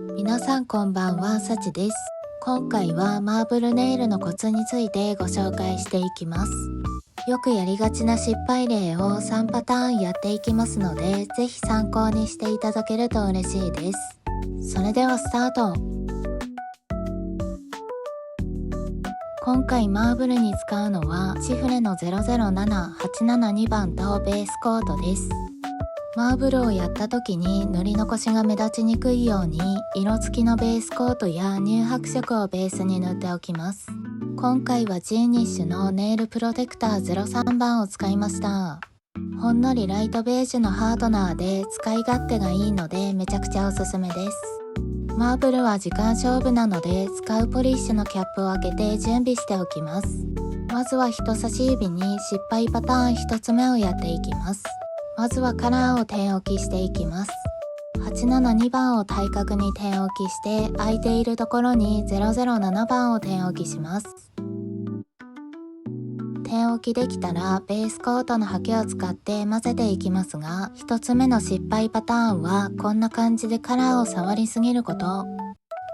皆さんこんばんは、さちです。今回はマーブルネイルのコツについてご紹介していきます。よくやりがちな失敗例を3パターンやっていきますので、ぜひ参考にしていただけると嬉しいです。それではスタート。今回マーブルに使うのはシフレの007872番とベースコートです。マーブルをやった時に塗り残しが目立ちにくいように色付きのベースコートや乳白色をベースに塗っておきます。今回はジーニッシュのネイルプロテクター03番を使いました。ほんのりライトベージュのハードナーで使い勝手がいいのでめちゃくちゃおすすめです。マーブルは時間勝負なので使うポリッシュのキャップを開けて準備しておきます。まずは人差し指に失敗パターン1つ目をやっていきます。まずはカラーを点置きしていきます。872番を対角に点置きして空いているところに007番を点置きします。点置きできたらベースコートのハケを使って混ぜていきますが、1つ目の失敗パターンはこんな感じでカラーを触りすぎること。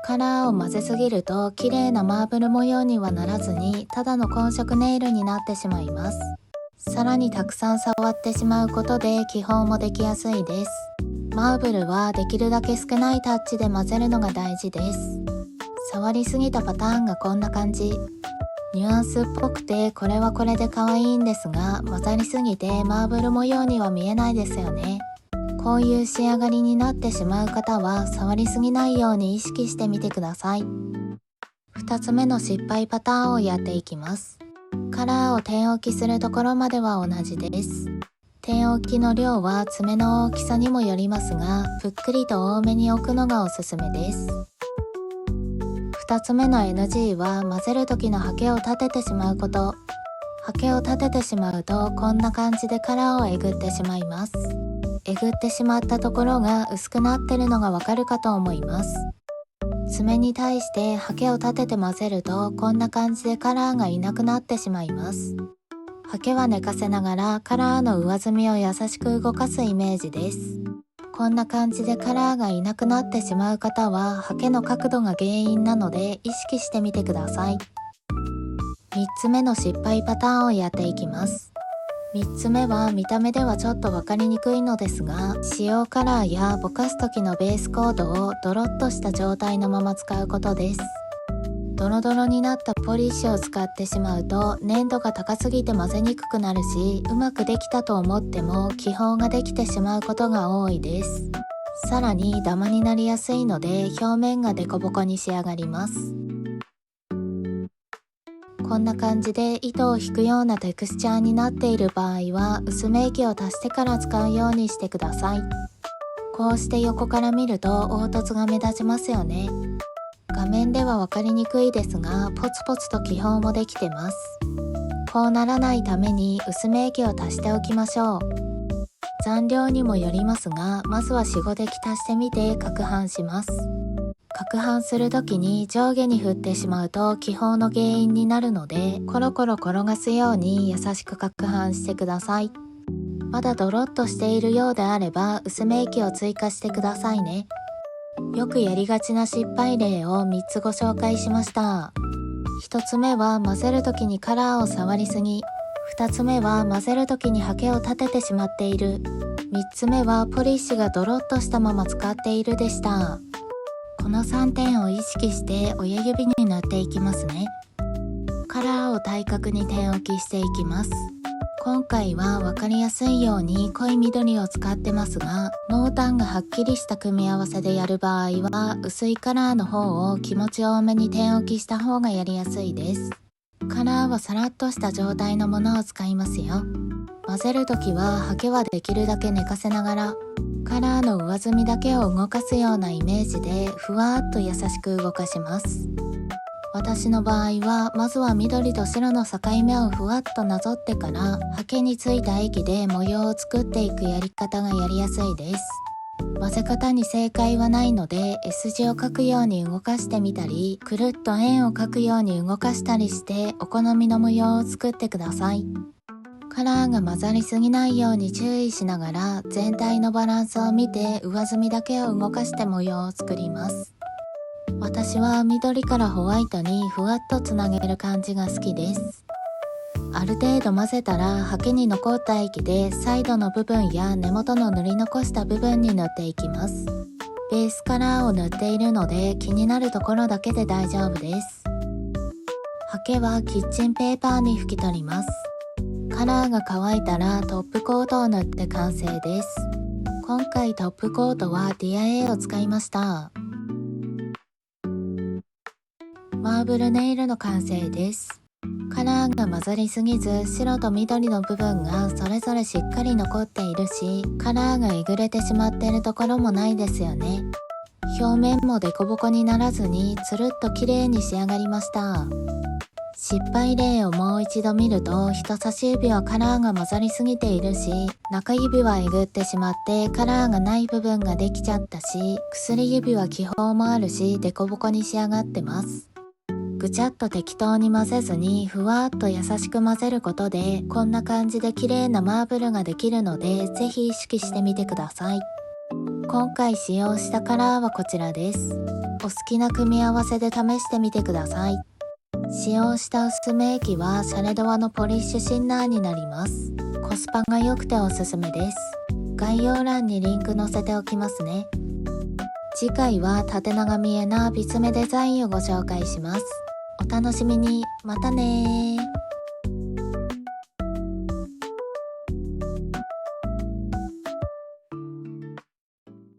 カラーを混ぜすぎると綺麗なマーブル模様にはならずにただの混色ネイルになってしまいます。さらにたくさん触ってしまうことで気泡もできやすいです。マーブルはできるだけ少ないタッチで混ぜるのが大事です。触りすぎたパターンがこんな感じ。ニュアンスっぽくてこれはこれで可愛いんですが、混ざりすぎてマーブル模様には見えないですよね。こういう仕上がりになってしまう方は触りすぎないように意識してみてください。2つ目の失敗パターンをやっていきます。カラーを点置きするところまでは同じです。点置きの量は爪の大きさにもよりますが、ぷっくりと多めに置くのがおすすめです。2つ目の NG は混ぜる時のハケを立ててしまうこと。ハケを立ててしまうとこんな感じでカラーをえぐってしまいます。えぐってしまったところが薄くなってるのがわかるかと思います。爪に対してハケを立てて混ぜるとこんな感じでカラーがいなくなってしまいます。ハケは寝かせながらカラーの上澄みを優しく動かすイメージです。こんな感じでカラーがいなくなってしまう方はハケの角度が原因なので意識してみてください。3つ目の失敗パターンをやっていきます。3つ目は見た目ではちょっと分かりにくいのですが、使用カラーやぼかす時のベースコードをドロッとした状態のまま使うことです。ドロドロになったポリッシュを使ってしまうと粘度が高すぎて混ぜにくくなるし、うまくできたと思っても気泡ができてしまうことが多いです。さらにダマになりやすいので表面がデコボコに仕上がります。こんな感じで糸を引くようなテクスチャーになっている場合は薄め液を足してから使うようにしてください。こうして横から見ると凹凸が目立ちますよね。画面では分かりにくいですがポツポツと気泡もできてます。こうならないために薄め液を足しておきましょう。残量にもよりますが、まずは 4,5 滴足してみて攪拌します。攪拌する時に上下に振ってしまうと気泡の原因になるので、コロコロ転がすように優しく攪拌してください。まだドロッとしているようであれば薄め液を追加してくださいね。よくやりがちな失敗例を3つご紹介しました。1つ目は混ぜる時にカラーを触りすぎ。2つ目は混ぜる時にハケを立ててしまっている。3つ目はポリッシュがドロッとしたまま使っているでした。この3点を意識して親指に塗っていきますね。カラーを対角に点置きしていきます。今回は分かりやすいように濃い緑を使ってますが、濃淡がはっきりした組み合わせでやる場合は薄いカラーの方を気持ち多めに点置きした方がやりやすいです。カラーはさらっとした状態のものを使いますよ。混ぜるときはハケはできるだけ寝かせながらカラーの上澄みだけを動かすようなイメージでふわーっと優しく動かします。私の場合はまずは緑と白の境目をふわっとなぞってからハケについた液で模様を作っていくやり方がやりやすいです。混ぜ方に正解はないので S 字を描くように動かしてみたり、くるっと円を描くように動かしたりしてお好みの模様を作ってください。カラーが混ざりすぎないように注意しながら全体のバランスを見て上澄みだけを動かして模様を作ります。私は緑からホワイトにふわっとつなげる感じが好きです。ある程度混ぜたらハケに残った液でサイドの部分や根元の塗り残した部分に塗っていきます。ベースカラーを塗っているので気になるところだけで大丈夫です。ハケはキッチンペーパーに拭き取ります。カラーが乾いたらトップコートを塗って完成です。今回トップコートはディア A を使いました。マーブルネイルの完成です。カラーが混ざりすぎず白と緑の部分がそれぞれしっかり残っているし、カラーがえぐれてしまっているところもないですよね。表面もデコボコにならずにつるっと綺麗に仕上がりました。失敗例をもう一度見ると、人差し指はカラーが混ざりすぎているし、中指はえぐってしまってカラーがない部分ができちゃったし、薬指は気泡もあるしデコボコに仕上がってます。ぐちゃっと適当に混ぜずにふわっと優しく混ぜることでこんな感じで綺麗なマーブルができるので、ぜひ意識してみてください。今回使用したカラーはこちらです。お好きな組み合わせで試してみてください。使用した薄め液はシャレドワのポリッシュシンナーになります。コスパが良くておすすめです。概要欄にリンク載せておきますね。次回は縦長見えなビス目デザインをご紹介します。お楽しみに。またねー。